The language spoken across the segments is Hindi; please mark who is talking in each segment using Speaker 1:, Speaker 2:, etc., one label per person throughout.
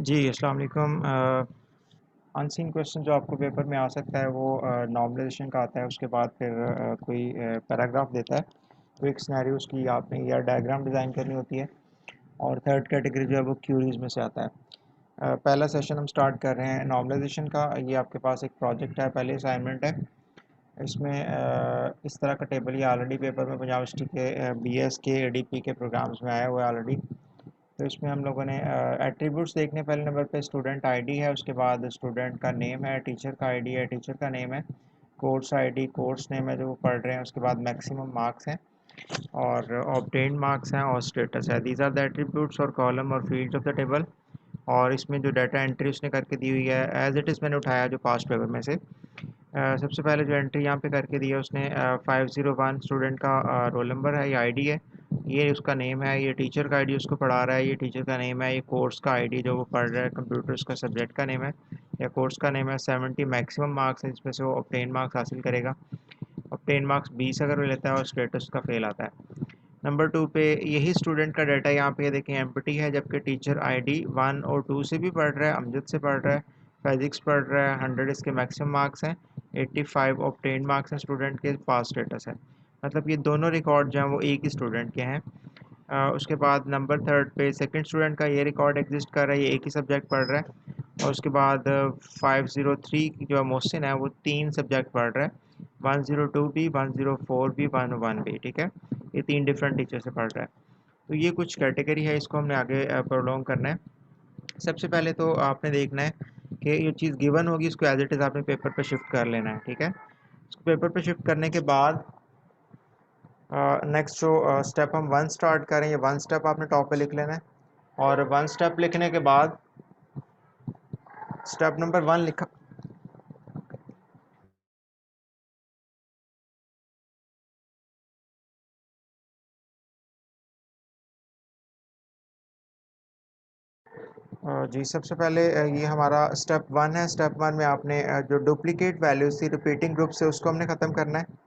Speaker 1: जी, अस्सलाम वालेकुम। अनसीन क्वेश्चन जो आपको पेपर में आ सकता है वो नॉर्मलाइजेशन का आता है। उसके बाद फिर कोई पैराग्राफ देता है, तो एक सिनेरियो उसकी आपने या डायग्राम डिज़ाइन करनी होती है। और थर्ड कैटेगरी जो है वो क्यूरीज में से आता है। पहला सेशन हम स्टार्ट कर रहे हैं नॉर्मलाइजेशन का। ये आपके पास एक प्रोजेक्ट है, पहले असाइनमेंट है। इसमें इस तरह का टेबल ये ऑलरेडी पेपर में पंजाब यूनिवर्सिटी के बीएस के एडीपी के प्रोग्राम्स में आया हुआ है ऑलरेडी। तो इसमें हम लोगों ने एट्रीब्यूट्स देखने, पहले नंबर पे स्टूडेंट आईडी है, उसके बाद स्टूडेंट का नेम है, टीचर का आईडी है, टीचर का नेम है, कोर्स आईडी, कोर्स नेम है जो वो पढ़ रहे हैं, उसके बाद मैक्सिमम मार्क्स हैं और ऑब्टेन्ड मार्क्स हैं और स्टेटस है। दीज आर द एट्रीब्यूट्स और कॉलम और फील्ड्स ऑफ द टेबल। और इसमें जो डाटा एंट्री उसने करके दी हुई है एज इट इज़ मैंने उठाया जो पास्ट पेपर में से। सबसे पहले जो एंट्री यहाँ पे करके दी है उसने 501 स्टूडेंट का रोल नंबर है, ये आईडी है, ये उसका नेम है, ये टीचर का आईडी उसको पढ़ा रहा है, ये टीचर का नेम है, ये कोर्स का आईडी जो वो पढ़ रहा है कंप्यूटर, उसका सब्जेक्ट का नेम है या कोर्स का नेम है। 70 मैक्सिमम मार्क्स है जिसमें से वो ऑब्टेन मार्क्स हासिल करेगा। ऑब्टेन मार्क्स 20 अगर वो लेता है और स्टेटस का फेल आता है। नंबर 2 पे यही स्टूडेंट का डाटा यहाँ पे देखें एम्प्टी है, जबकि टीचर आईडी 1 और 2 से भी पढ़ रहा है, अमजद से पढ़ रहा है, फिजिक्स पढ़ रहा है, 100 इसके मैक्सिमम मार्क्स हैं, 85 ऑब्टेन मार्क्स हैं स्टूडेंट के, पास स्टेटस है। मतलब ये दोनों रिकॉर्ड जो हैं वो एक ही स्टूडेंट के हैं। उसके बाद नंबर थर्ड पे सेकंड स्टूडेंट का ये रिकॉर्ड एग्जिस्ट कर रहा है, ये एक ही सब्जेक्ट पढ़ रहा है। और उसके बाद 503 की जो मोहसिन है वो 3 सब्जेक्ट पढ़ रहा है, 102 भी, 104 भी, 101 भी, ठीक है। ये 3 डिफरेंट टीचर से पढ़ रहा है। तो ये कुछ कैटेगरी है, इसको हमने आगे प्रोलॉन्ग करना है। सबसे पहले तो आपने देखना है कि ये चीज़ गिवन होगी, इसको एज इट इज़ आपने पेपर पे शिफ्ट कर लेना है, ठीक है। इसको पेपर पे शिफ्ट करने के बाद नेक्स्ट जो स्टेप हम वन स्टार्ट करें, ये वन स्टेप आपने टॉप पे लिख लेना है। और वन स्टेप लिखने के बाद स्टेप नंबर 1 लिखा। जी, सबसे पहले ये हमारा स्टेप 1 है। स्टेप 1 में आपने जो डुप्लीकेट वैल्यूज थी रिपीटिंग ग्रुप से उसको हमने ख़त्म करना है।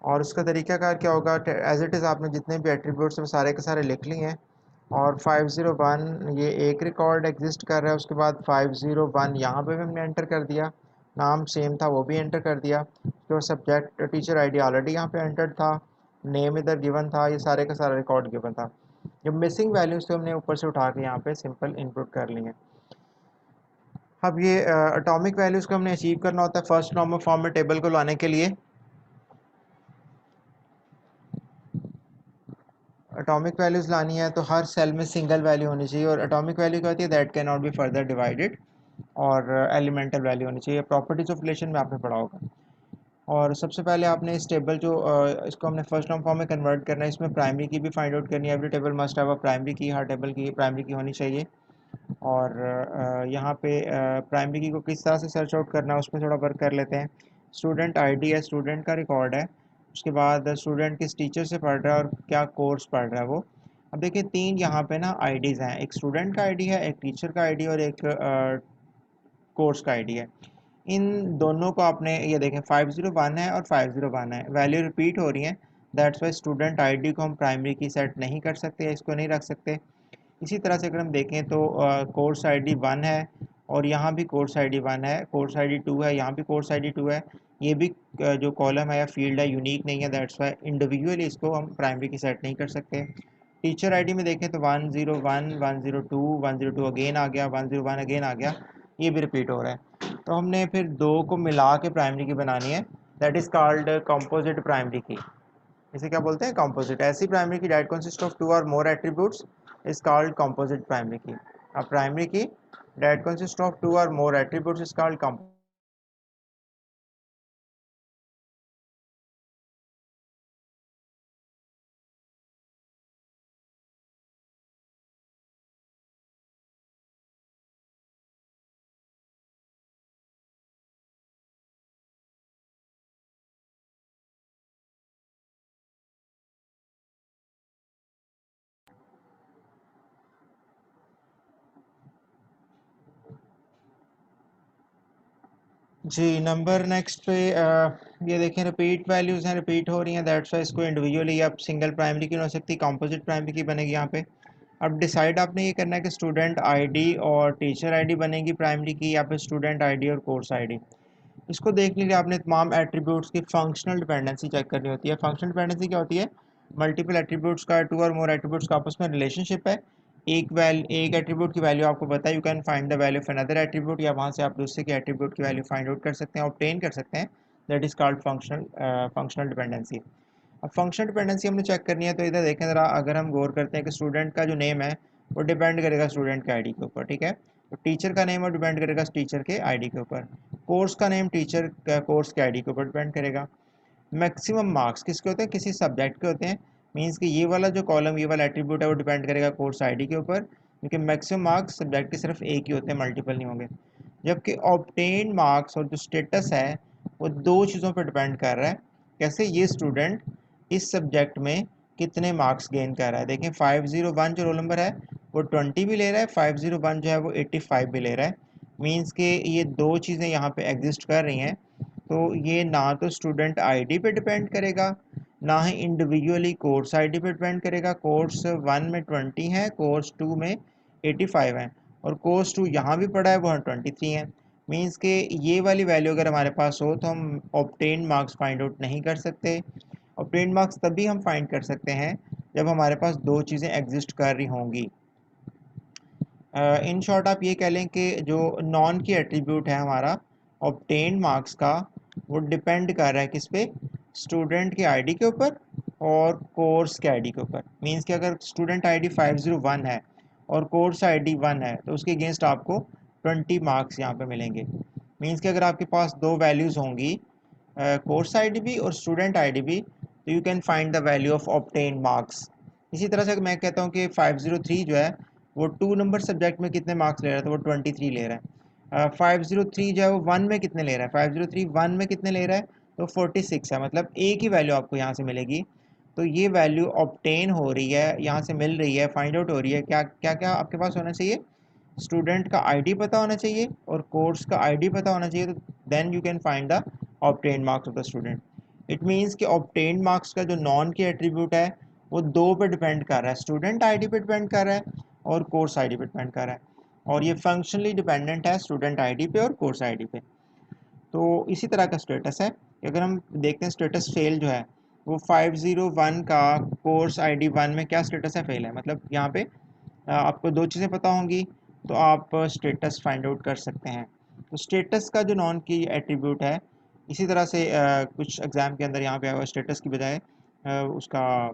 Speaker 1: और उसका तरीकाकार क्या होगा, एज इट इज़ आपने जितने भी एट्रीब्यूट्स हैं वो सारे के सारे लिख लिए हैं। और 501 ये एक रिकॉर्ड एग्जिस्ट कर रहा है, उसके बाद 501 यहाँ पे भी हमने एंटर कर दिया, नाम सेम था वो भी एंटर कर दिया। तो सब्जेक्ट टीचर आईडी ऑलरेडी यहाँ पे एंटर था, नेम इधर गिवन था, ये सारे का सारा रिकॉर्ड गिवन था। जो मिसिंग वैल्यूज़ थे हमने ऊपर से उठा के यहाँ पे सिंपल इनपुट कर लिए। अब ये एटॉमिक वैल्यूज़ को हमने अचीव करना होता है फर्स्ट नॉर्मल फॉर्म में टेबल को लाने के लिए। एटॉमिक वैल्यूज़ लानी है तो हर सेल में सिंगल वैल्यू होनी चाहिए। और एटॉमिक वैल्यू क्या होती है, that can not be further divided. और एलिमेंटल वैल्यू होनी चाहिए, प्रॉपर्टीज ऑफ रिलेशन में आपने पढ़ा होगा। और सबसे पहले आपने इस टेबल जो इसको हमने फर्स्ट नॉर्म फॉर्म में कन्वर्ट करना है, इसमें प्राइमरी की भी फाइंड आउट करनी है। Every table must have a primary की, हर टेबल की प्राइमरी की होनी चाहिए। और यहाँ पे प्राइमरी की को किस तरह से सर्च आउट करना है उसमें थोड़ा वर्क कर लेते हैं। स्टूडेंट आईडी है, स्टूडेंट का रिकॉर्ड है, उसके बाद स्टूडेंट किस टीचर से पढ़ रहा है और क्या कोर्स पढ़ रहा है वो। अब देखिए 3 यहाँ पे ना आईडीज़ हैं, एक स्टूडेंट का आईडी है, एक टीचर का आईडी और एक कोर्स का आईडी है। इन दोनों को आपने ये देखें 501 है और 501 है, वैल्यू रिपीट हो रही हैं। दैट्स वाई स्टूडेंट आईडी को हम प्राइमरी की सेट नहीं कर सकते या इसको नहीं रख सकते। इसी तरह से अगर हम देखें तो कोर्स आईडी 1 है और यहाँ भी कोर्स आईडी 1 है, कोर्स आईडी 2 है, यहाँ भी कोर्स आईडी 2 है। ये भी जो कॉलम है या फील्ड है यूनिक नहीं है, दैट्स वाई इंडिविजुअली इसको हम प्राइमरी की सेट नहीं कर सकते। टीचर आईडी में देखें तो 101, 102, 102 अगेन आ गया, 101 अगेन आ गया, ये भी रिपीट हो रहा है। तो हमने फिर दो को मिला के प्राइमरी की बनानी है, that is called composite primary की। इसे क्या बोलते हैं, कंपोजिट। ऐसी primary key that consist of 2 और more attributes is called composite primary key. अब primary key that consist of 2 और more attributes is called composite. जी नंबर नेक्स्ट पे ये देखें रिपीट वैल्यूज़ हैं, रिपीट हो रही हैं, दैट्स वाई इसको इंडिविजुअली आप सिंगल प्राइमरी की नहीं हो सकती, कंपोजिट प्राइमरी की बनेगी यहाँ पे। अब डिसाइड आपने ये करना है कि स्टूडेंट आईडी और टीचर आईडी बनेगी प्राइमरी की, या फिर स्टूडेंट आईडी और कोर्स आईडी। इसको देखने के लिए आपने तमाम एट्रीब्यूट्स की फंक्शनल डिपेंडेंसी चेक करनी होती है। फंक्शनल डिपेंडेंसी क्या होती है? मल्टीपल एट्रीब्यूट्स का, टू और मोर एट्रीब्यूट्स का आपस में रिलेशनशिप है। एक एट्रीब्यूट की वैल्यू आपको पता है, you can find the value of another attribute, या वहाँ से आप दूसरे के एट्रीब्यूट की वैल्यू फाइंड आउट कर सकते हैं, ऑब्टेन कर सकते हैं। That is called functional dependency. अब फंक्शनल डिपेंडेंसी हमने चेक करनी है, तो इधर देखें ज़रा, अगर हम गौर करते हैं कि स्टूडेंट का जो नेम है वो डिपेंड करेगा स्टूडेंट के आईडी के ऊपर, ठीक है। तो टीचर का नेम और डिपेंड करेगा टीचर के आईडी के ऊपर। कोर्स का नेम टीचर का कोर्स के आईडी के ऊपर डिपेंड करेगा। मैक्सिमम मार्क्स किसके होते हैं? किसी सब्जेक्ट के होते हैं। मींस कि ये वाला जो कॉलम, ये वाला एट्रीब्यूट है, वो डिपेंड करेगा कोर्स आईडी के ऊपर, क्योंकि मैक्सिमम मार्क्स सब्जेक्ट के सिर्फ एक ही होते हैं, मल्टीपल नहीं होंगे। जबकि ऑब्टेन मार्क्स और जो स्टेटस है वो दो चीज़ों पर डिपेंड कर रहा है। कैसे? ये स्टूडेंट इस सब्जेक्ट में कितने मार्क्स गेन कर रहा है। देखें 501 जो रोल नंबर है वो 20 भी ले रहा है, 501 जो है वो 85 भी ले रहा है। मींस के ये दो चीज़ें यहाँ पे एग्जिस्ट कर रही हैं। तो ये ना तो स्टूडेंट आईडी पे डिपेंड करेगा, ना ही इंडिविजुअली कोर्स आईडी पे डिपेंड करेगा। कोर्स 1 में 20 है, कोर्स 2 में 85 है, और कोर्स 2 यहाँ भी पड़ा है वो 23 है। मींस के ये वाली वैल्यू अगर हमारे पास हो तो हम ऑब्टेन मार्क्स फाइंड आउट नहीं कर सकते। ऑब्टेन मार्क्स तभी हम फाइंड कर सकते हैं जब हमारे पास दो चीज़ें एग्जिस्ट कर रही होंगी। इन शॉर्ट आप ये कह लें कि जो नॉन की एट्रीब्यूट है हमारा ऑब्टेन मार्क्स का, वो डिपेंड कर रहा है किस पे? स्टूडेंट की आईडी के ऊपर और कोर्स के आईडी के ऊपर। मींस कि अगर स्टूडेंट आईडी 501 है और कोर्स आईडी 1 है, तो उसके अगेंस्ट आपको 20 मार्क्स यहाँ पे मिलेंगे। मींस कि अगर आपके पास दो वैल्यूज़ होंगी, कोर्स आईडी भी और स्टूडेंट आईडी भी, तो you can find the value of obtain marks. इसी तरह से मैं कहता हूँ कि 503 जो है वो 2 नंबर सब्जेक्ट में कितने मार्क्स ले रहा है, तो वो 23 ले रहा है। 503 जो है वो 1 में कितने ले रहा है, 503 1 में कितने ले रहा है, तो 46 है। मतलब एक ही वैल्यू आपको यहाँ से मिलेगी। तो ये वैल्यू ऑब्टेन हो रही है, यहाँ से मिल रही है, फाइंड आउट हो रही है। क्या क्या क्या आपके पास होना चाहिए? स्टूडेंट का आईडी पता होना चाहिए और कोर्स का आईडी पता होना चाहिए, तो then you can find the obtain marks of the student. It means कि ऑब्टेन मार्क्स का जो नॉन की एट्रीब्यूट है वो दो पे डिपेंड कर रहा है, स्टूडेंट आईडी पे डिपेंड कर रहा है और कोर्स आईडी पे डिपेंड कर रहा है, और ये फंक्शनली डिपेंडेंट है स्टूडेंट आईडी पे और कोर्स आईडी पे। तो इसी तरह का स्टेटस है कि अगर हम देखते हैं स्टेटस फेल जो है वो 501 का कोर्स आईडी 1 में क्या स्टेटस है? फेल है। मतलब यहाँ पे आपको दो चीज़ें पता होंगी तो आप स्टेटस फाइंड आउट कर सकते हैं। तो स्टेटस का जो नॉन की एट्रीब्यूट है, इसी तरह से कुछ एग्ज़ाम के अंदर यहाँ पे आया हुआ स्टेटस की बजाय उसका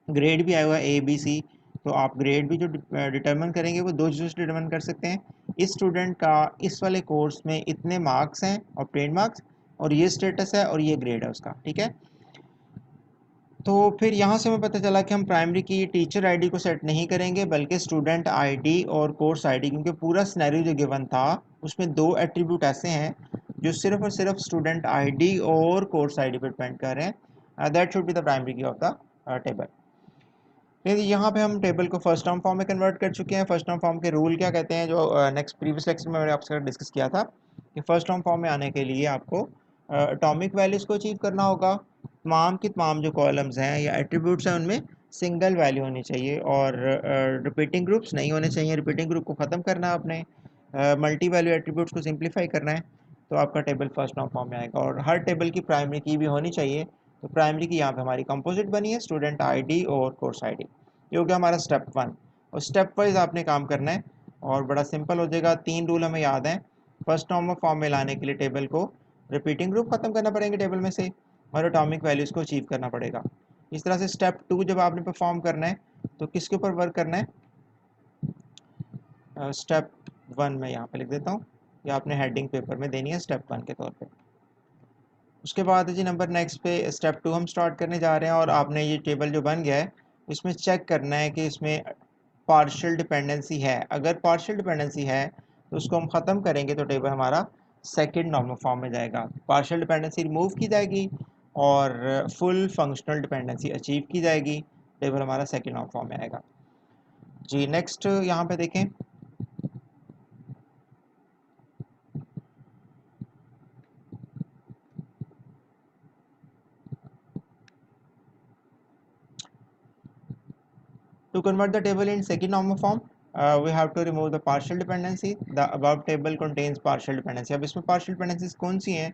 Speaker 1: ग्रेड भी आया हुआ है ABC। तो आप ग्रेड भी जो डिटर्मन करेंगे वो दो चीज़ों से डिटर्मन कर सकते हैं। इस स्टूडेंट का इस वाले कोर्स में इतने मार्क्स हैं, ऑब्टेन मार्क्स, और ये स्टेटस है और ये ग्रेड है उसका, ठीक है। तो फिर यहाँ से हमें पता चला कि हम प्राइमरी की टीचर आईडी को सेट नहीं करेंगे, बल्कि स्टूडेंट आईडी और कोर्स आईडी, क्योंकि पूरा सिनेरियो जो गिवन था उसमें दो एट्रीब्यूट ऐसे हैं जो सिर्फ और सिर्फ स्टूडेंट आईडी और कोर्स आईडी पर डिपेंड कर रहे हैं। That should be the primary की ऑफ द टेबल। लेकिन यहाँ पे हम टेबल को फर्स्ट टर्म फॉर्म में कन्वर्ट कर चुके हैं। फर्स्ट टर्म फॉर्म के रूल क्या कहते हैं, जो नेक्स्ट प्रीवियस लेक्चर में मैंने आपके साथ डिस्कस किया था कि फर्स्ट टर्म फॉर्म में आने के लिए आपको एटॉमिक वैल्यूज़ को अचीव करना होगा। तमाम की तमाम जो कॉलम्स हैं या एट्रीब्यूट्स हैं उनमें सिंगल वैल्यू होनी चाहिए, और रिपीटिंग ग्रुप्स नहीं होने चाहिए। रिपीटिंग ग्रुप को ख़त्म करना है आपने, मल्टी वैल्यू एट्रीब्यूट्स को सिंप्लीफाई करना है, तो आपका टेबल फर्स्ट टर्म फॉर्म में आएगा। और हर टेबल की प्राइमरी की भी होनी चाहिए। तो प्राइमरी की यहाँ पे हमारी कंपोजिट बनी है, स्टूडेंट आईडी और कोर्स आईडी। ये हो गया हमारा स्टेप 1, और स्टेप वाइज आपने काम करना है और बड़ा सिंपल हो जाएगा। 3 रूल हमें याद हैं। फर्स्ट टर्म फॉर्म में लाने के लिए टेबल को रिपीटिंग ग्रुप खत्म करना पड़ेंगे टेबल में से, और एटॉमिक वैल्यूज़ को अचीव करना पड़ेगा। इस तरह से स्टेप 2 जब आपने परफॉर्म करना है तो किसके ऊपर वर्क करना है? स्टेप 1 में यहाँ पे लिख देता हूँ, या आपने हेडिंग पेपर में देनी है स्टेप 1 के तौर पे। उसके बाद जी नंबर नेक्स्ट पे स्टेप 2 हम स्टार्ट करने जा रहे हैं, और आपने ये टेबल जो बन गया है इसमें चेक करना है कि इसमें पार्शियल डिपेंडेंसी है। अगर पार्शियल डिपेंडेंसी है तो उसको हम ख़त्म करेंगे तो टेबल हमारा सेकंड नॉर्मल फॉर्म में जाएगा। पार्शियल डिपेंडेंसी रिमूव की जाएगी और फुल फंक्शनल डिपेंडेंसी अचीव की जाएगी, टेबल हमारा सेकंड नॉर्मल फॉर्म में आएगा। जी नेक्स्ट यहाँ पे देखें, To convert the table in second normal form, we have to remove the partial dependency. The above table contains partial dependency. अब इसमें partial dependencies कौन सी हैं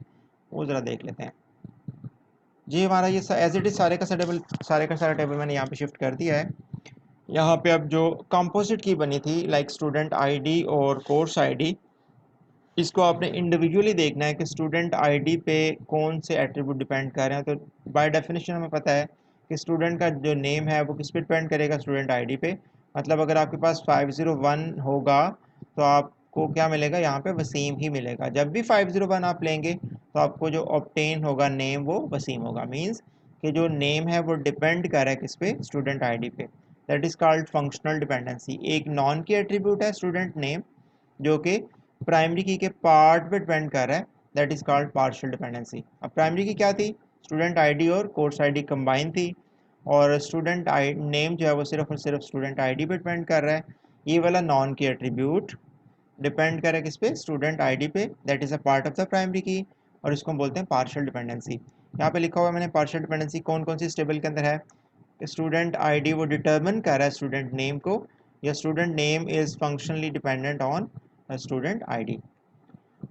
Speaker 1: वो ज़रा देख लेते हैं जी। हमारा ये एज इट इज़ सारे का सारा टेबल मैंने यहाँ पे शिफ्ट कर दिया है। यहाँ पे अब जो कंपोजिट की बनी थी लाइक स्टूडेंट आईडी और कोर्स आईडी, इसको आपने इंडिविजुअली देखना है कि स्टूडेंट आईडी पे कौन से एट्रीब्यूट डिपेंड कर रहे हैं। तो बाय डेफिनेशन हमें पता है कि स्टूडेंट का जो नेम है वो किस पे डिपेंड करेगा, स्टूडेंट आईडी पे। मतलब अगर आपके पास 501 होगा तो आपको क्या मिलेगा, यहाँ पे वसीम ही मिलेगा। जब भी 501 आप लेंगे तो आपको जो ऑब्टेन होगा नेम वो वसीम होगा। मीन्स कि जो नेम है वो डिपेंड कर रहा है किस पे, स्टूडेंट आईडी पे। That is called functional dependency. एक नॉन की एट्रीब्यूट है स्टूडेंट नेम जो कि प्राइमरी की के पार्ट पे डिपेंड कर रहा है, that is called partial dependency. अब प्राइमरी की क्या थी, स्टूडेंट आईडी और कोर्स आईडी कंबाइन थी, और स्टूडेंट आई नेम जो है वो सिर्फ और सिर्फ स्टूडेंट आईडी पे डिपेंड कर रहा है। ये वाला नॉन की एट्रीब्यूट डिपेंड करे किस पे, स्टूडेंट आईडी पे, that is a part of the primary की, और इसको हम बोलते हैं पार्शियल डिपेंडेंसी। यहाँ पे लिखा हुआ है मैंने पार्शियल डिपेंडेंसी कौन कौन सी इस टेबल के अंदर है। स्टूडेंट आईडी वो डिटर्मिन कर रहा है स्टूडेंट नेम को, या student name is functionally dependent on student ID.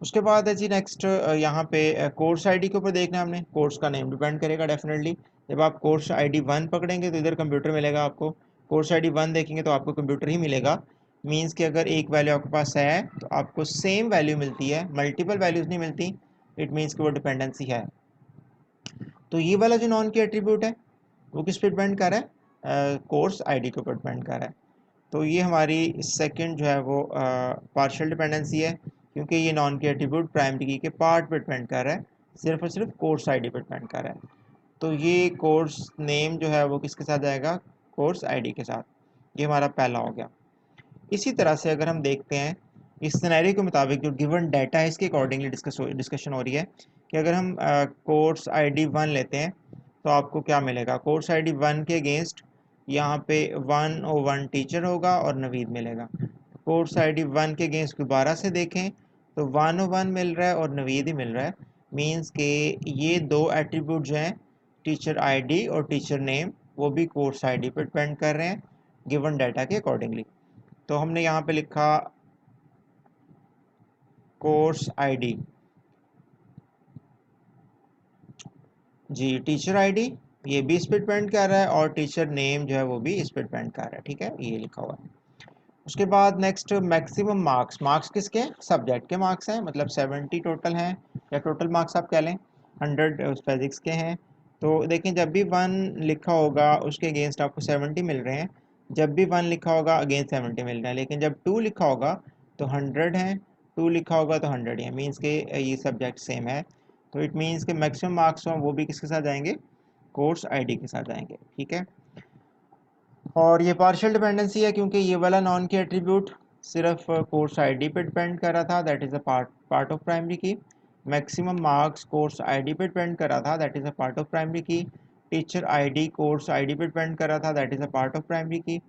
Speaker 1: उसके बाद है जी नेक्स्ट, यहाँ पे कोर्स आईडी के ऊपर देखना है हमने। कोर्स का नेम डिपेंड करेगा डेफिनेटली। जब आप कोर्स आईडी 1 पकड़ेंगे तो इधर कंप्यूटर मिलेगा आपको। कोर्स आईडी 1 देखेंगे तो आपको कंप्यूटर ही मिलेगा। मींस कि अगर एक वैल्यू आपके पास है तो आपको सेम वैल्यू मिलती है, मल्टीपल वैल्यूज नहीं मिलती। इट मीन्स कि वो डिपेंडेंसी है। तो ये वाला जो नॉन की एट्रीब्यूट है वो किस पे डिपेंड कर रहा है, कोर्स आईडी के ऊपर डिपेंड कर रहा है। तो ये हमारी सेकंड जो है वो पार्शियल डिपेंडेंसी है, क्योंकि ये नॉन के एट्रीब्यूट प्राइमरी की के पार्ट पे डिपेंड कर रहा है, सिर्फ और सिर्फ कोर्स आईडी पे डिपेंड कर रहा है। तो ये कोर्स नेम जो है वो किसके साथ जाएगा, कोर्स आईडी के साथ। ये हमारा पहला हो गया। इसी तरह से अगर हम देखते हैं इस सिनेरियो के मुताबिक जो गिवन डाटा है इसके अकॉर्डिंगली डिस्कशन हो रही है कि अगर हम कोर्स आईडी 1 लेते हैं तो आपको क्या मिलेगा। कोर्स आईडी 1 के अगेंस्ट यहाँ पे 101 टीचर होगा और नवीद मिलेगा। कोर्स आईडी 1 के अगेंस्ट दोबारा से देखें तो 101 मिल रहा है और नवीद ही मिल रहा है। मींस के ये दो एट्रीब्यूट जो हैं, टीचर आईडी और टीचर नेम, वो भी कोर्स आईडी पर डिपेंड कर रहे हैं गिवन डाटा के अकॉर्डिंगली। तो हमने यहाँ पे लिखा कोर्स आईडी जी, टीचर आईडी ये भी इस पर डिपेंड कर रहा है, और टीचर नेम जो है वो भी इस पर डिपेंड कर रहा है। ठीक है, ये लिखा हुआ है। उसके बाद नेक्स्ट मैक्सिमम मार्क्स। मार्क्स किसके, सब्जेक्ट के मार्क्स हैं, मतलब 70 टोटल हैं, या टोटल मार्क्स आप कह लें। 100 फिजिक्स के हैं। तो देखें जब भी 1 लिखा होगा उसके अगेंस्ट आपको 70 मिल रहे हैं। जब भी 1 लिखा होगा अगेंस्ट 70 मिल रहे हैं। लेकिन जब 2 लिखा होगा तो 100 है, 2 लिखा होगा तो 100 है। मीन्स के ये सब्जेक्ट सेम है। तो इट मीन्स के मैक्सिमम मार्क्स हों वो भी किसके साथ जाएंगे, कोर्स आईडी के साथ जाएंगे। ठीक है, और ये पार्शियल डिपेंडेंसी है क्योंकि ये वाला नॉन की एट्रीब्यूट सिर्फ कोर्स आईडी पे डिपेंड कर रहा था, that is a part of primary की। मैक्सिमम मार्क्स कोर्स आईडी पे डिपेंड कर रहा था, that is a part of primary की। टीचर आईडी कोर्स आईडी पे डिपेंड कर रहा था, that is a part of primary की।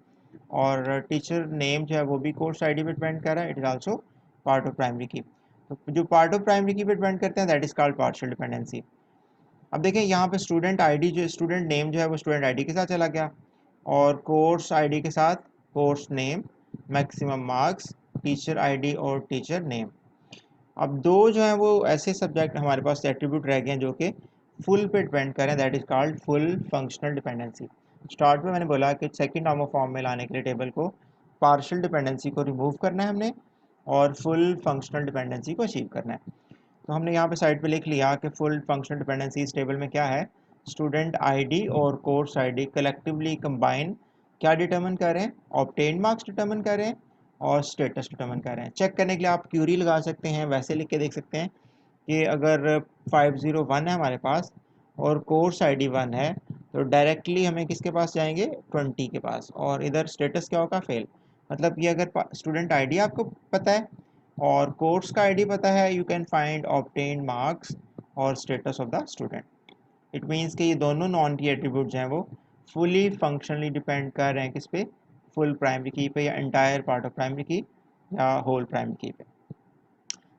Speaker 1: और टीचर नेम जो है वो भी कोर्स आईडी पे डिपेंड कर रहा है, it is also part of primary की। तो जो पार्ट ऑफ प्राइमरी की पे डिपेंड करते हैं that is called partial dependency. अब देखें यहाँ पे स्टूडेंट आईडी जो स्टूडेंट नेम जो है वो स्टूडेंट आईडी के साथ चला गया, और कोर्स आईडी के साथ course name, maximum marks, teacher ID और टीचर नेम। अब दो जो है वो ऐसे सब्जेक्ट हमारे पास एट्रीब्यूट रह गए हैं जो कि फुल पे डिपेंड करें, that is called full functional dependency. Start में मैंने बोला कि सेकंड नॉर्मल फॉर्म में लाने के लिए टेबल को पार्शियल डिपेंडेंसी को रिमूव करना है हमने, और फुल फंक्शनल डिपेंडेंसी को अचीव करना है। तो हमने यहाँ पे साइड पे लिख लिया कि फुल फंक्शनल डिपेंडेंसी इस टेबल में क्या है, स्टूडेंट आईडी और कोर्स आईडी कलेक्टिवली कंबाइन क्या डिटर्मिन कर रहे हैं, ऑब्टेन मार्क्स डिटर्मिन कर रहे हैं और स्टेटस डिटर्मिन कर रहे हैं। चेक करने के लिए आप क्यूरी लगा सकते हैं, वैसे लिख के देख सकते हैं कि अगर 501 है हमारे पास और कोर्स आईडी 1 है तो डायरेक्टली हमें किसके पास जाएंगे, 20 के पास, और इधर स्टेटस क्या होगा, फेल। मतलब कि अगर स्टूडेंट आईडी आपको पता है और कोर्स का आईडी पता है, you can find obtain marks और status of the student. It means कि ये दोनों नॉन की एट्रीब्यूट जो हैं वो फुली फंक्शनली डिपेंड कर रहे हैं किस पे, फुल प्राइमरी की पे, या एंटायर पार्ट ऑफ प्राइमरी की, या होल प्राइमरी की पे।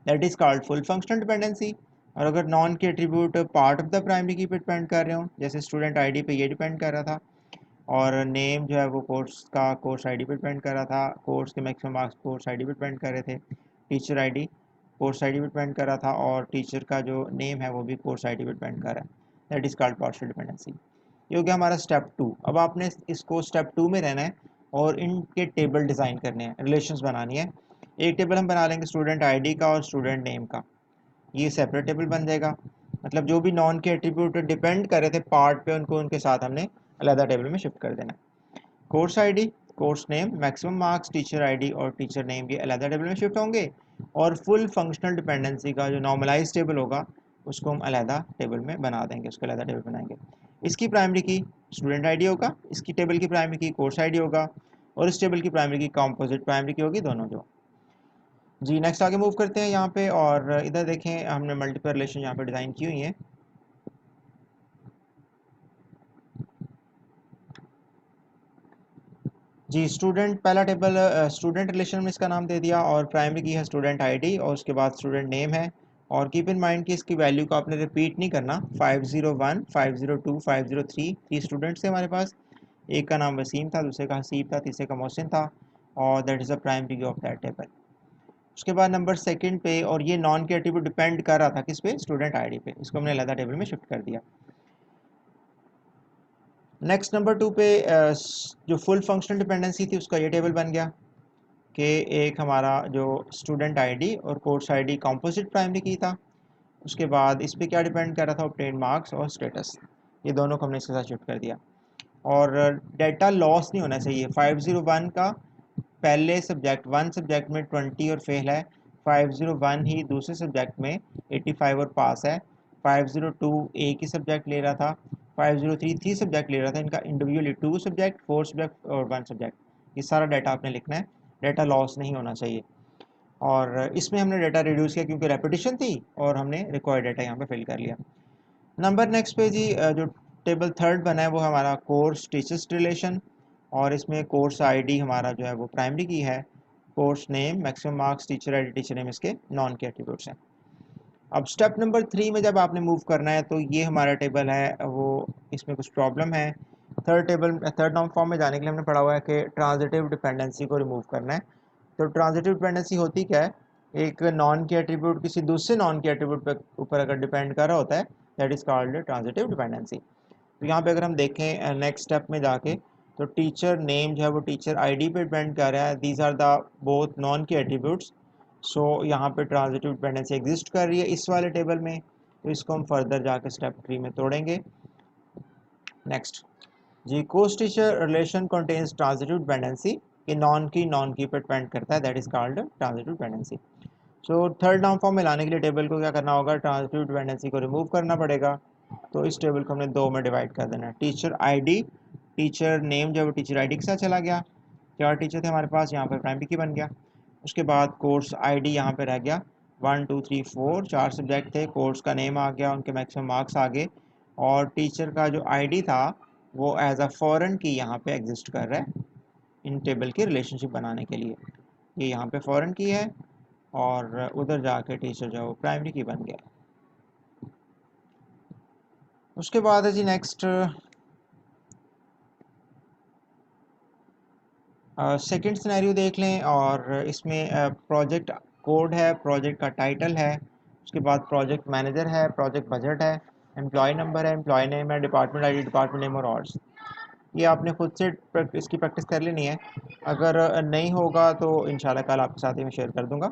Speaker 1: That is called full functional dependency. और अगर नॉन के attribute part of the primary की पे डिपेंड कर रहे हो, जैसे स्टूडेंट आईडी पे ये डिपेंड कर रहा था, और नेम जो है वो कोर्स का कोर्स आईडी पे डिपेंड कर रहा था, कोर्स के मैक्सिमम मार्क्स कोर्स आईडी पे डिपेंड कर रहे थे, टीचर आईडी कोर्स आईडी पे डिपेंड कर रहा था, और टीचर का जो नेम है वो भी कोर्स आईडी पे डिपेंड कर रहा है। That is called partial dependency. ये हो गया हमारा स्टेप 2। अब आपने इसको स्टेप 2 में रहना है और इनके टेबल डिज़ाइन करने हैं, रिलेशंस बनानी है। एक टेबल हम बना लेंगे स्टूडेंट आईडी का और स्टूडेंट नेम का, ये सेपरेट टेबल बन जाएगा। मतलब जो भी नॉन के एट्रीब्यूट डिपेंड कर रहे थे पार्ट पे, उनको उनके साथ हमने अलग टेबल में शिफ्ट कर देना है। Course ID, course name, maximum marks, teacher ID और टीचर नेम ये अलग टेबल में शिफ्ट होंगे, और फुल फंक्शनल डिपेंडेंसी का जो नॉर्मलाइज टेबल होगा उसको हम अलग टेबल में बना देंगे, उसको अलग टेबल बनाएंगे। इसकी प्राइमरी की स्टूडेंट आईडी होगा, इसकी टेबल की प्राइमरी की कोर्स आईडी होगा, और इस टेबल की प्राइमरी की कंपोजिट प्राइमरी की होगी, दोनों जो। जी नेक्स्ट आगे मूव करते हैं यहाँ पे, और इधर देखें हमने मल्टीपल रिलेशन यहाँ पे डिज़ाइन की हुई हैं। जी स्टूडेंट पहला टेबल स्टूडेंट रिलेशन में इसका नाम दे दिया, और प्राइमरी की है स्टूडेंट आईडी, और उसके बाद स्टूडेंट नेम है। और कीप इन माइंड कि इसकी वैल्यू को आपने रिपीट नहीं करना। 501, 502, 503 3 स्टूडेंट्स थे हमारे पास। एक का नाम वसीम था, दूसरे का हसीब था, तीसरे का मोहसिन था, और that is the primary of that table. उसके बाद नंबर सेकंड पे, और ये नॉन के एट्रीब्यूट डिपेंड कर रहा था किस पे, स्टूडेंट आईडी पे, इसको हमने अलग टेबल में शिफ्ट कर दिया। नेक्स्ट नंबर 2 पे जो फुल फंक्शनल डिपेंडेंसी थी उसका ये टेबल बन गया कि एक हमारा जो स्टूडेंट आईडी और कोर्स आईडी कंपोजिट प्राइमरी की था। उसके बाद इस पे क्या डिपेंड कर रहा था, ऑब्टेन मार्क्स और स्टेटस, ये दोनों को हमने इसके साथ शिफ्ट कर दिया। और डेटा लॉस नहीं होना चाहिए। 501 का पहले सब्जेक्ट 1 सब्जेक्ट में 20 और फेल है, 501 ही दूसरे सब्जेक्ट में 85 और पास है, 502 एक ही सब्जेक्ट ले रहा था, 503 3 सब्जेक्ट ले रहा था, इनका इंडिविजुअली 2 सब्जेक्ट 4 सब्जेक्ट और 1 सब्जेक्ट, ये सारा डाटा आपने लिखना है, डाटा लॉस नहीं होना चाहिए। और इसमें हमने डाटा रिड्यूस किया क्योंकि रेपिटेशन थी, और हमने रिक्वायर्ड डाटा यहाँ पे फिल कर लिया। नंबर नेक्स्ट पे जी जो टेबल थर्ड बना है वो हमारा कोर्स टीचर्स रिलेशन, और इसमें कोर्स आईडी हमारा जो है वो प्राइमरी की है, course name, maximum marks, teacher ID, teacher name इसके नॉन के एट्रीब्यूट्स हैं। अब स्टेप नंबर 3 में जब आपने मूव करना है तो ये हमारा टेबल है वो, इसमें कुछ प्रॉब्लम है। थर्ड नॉर्म फॉर्म में जाने के लिए हमने पढ़ा हुआ है कि ट्रांजिटिव डिपेंडेंसी को रिमूव करना है। तो ट्रांजिटिव डिपेंडेंसी होती क्या है, एक नॉन के एट्रीब्यूट किसी दूसरे नॉन के एट्रीब्यूट पर ऊपर अगर डिपेंड कर रहा होता है, that is called transitive dependency. तो यहाँ पे अगर हम देखें नेक्स्ट स्टेप में जाके, तो टीचर नेम जो है वो टीचर आईडी पे डिपेंड कर रहा है, these are the both non key attributes. So यहाँ पे ट्रांजिटिव डिपेंडेंसी एग्जिस्ट कर रही है इस वाले टेबल में, तो इसको हम फर्दर जाके स्टेप 3 में तोड़ेंगे। नेक्स्ट जी, course teacher relation contains transitive dependency, ये नॉन की पर डिपेंड करता है, that is called transitive dependency. So third normal form में लाने के लिए टेबल को क्या करना होगा, ट्रांजिटिव डिपेंडेंसी को रिमूव करना पड़ेगा। तो इस टेबल को हमने दो में डिवाइड कर देना है। टीचर आईडी, टीचर नेम जो है वो टीचर आईडी के साथ चला गया, 4 टीचर थे हमारे पास, यहाँ पर प्राइमरी की बन गया। उसके बाद कोर्स आईडी यहाँ पे रह गया, 1 2 3 4 4 सब्जेक्ट थे, कोर्स का नेम आ गया, उनके मैक्सिमम मार्क्स आ गए, और टीचर का जो आईडी था वो एज अ फॉरेन की यहाँ पे एग्जिस्ट कर रहा है इन टेबल की रिलेशनशिप बनाने के लिए। ये यहाँ पे फॉरेन की है, और उधर जाके टीचर जो है वो प्राइमरी की बन गया। उसके बाद है जी नेक्स्ट सेकंड सिनेरियो देख लें, और इसमें प्रोजेक्ट कोड है, प्रोजेक्ट का टाइटल है, उसके बाद प्रोजेक्ट मैनेजर है, प्रोजेक्ट बजट है, एम्प्लॉय नंबर है, एम्प्लॉय नेम है, डिपार्टमेंट आईडी, डिपार्टमेंट नेम और ऑर्ड्स। ये आपने खुद से इसकी प्रैक्टिस कर लेनी है। अगर नहीं होगा तो इंशाल्लाह कल आपके साथ ही मैं शेयर कर दूंगा।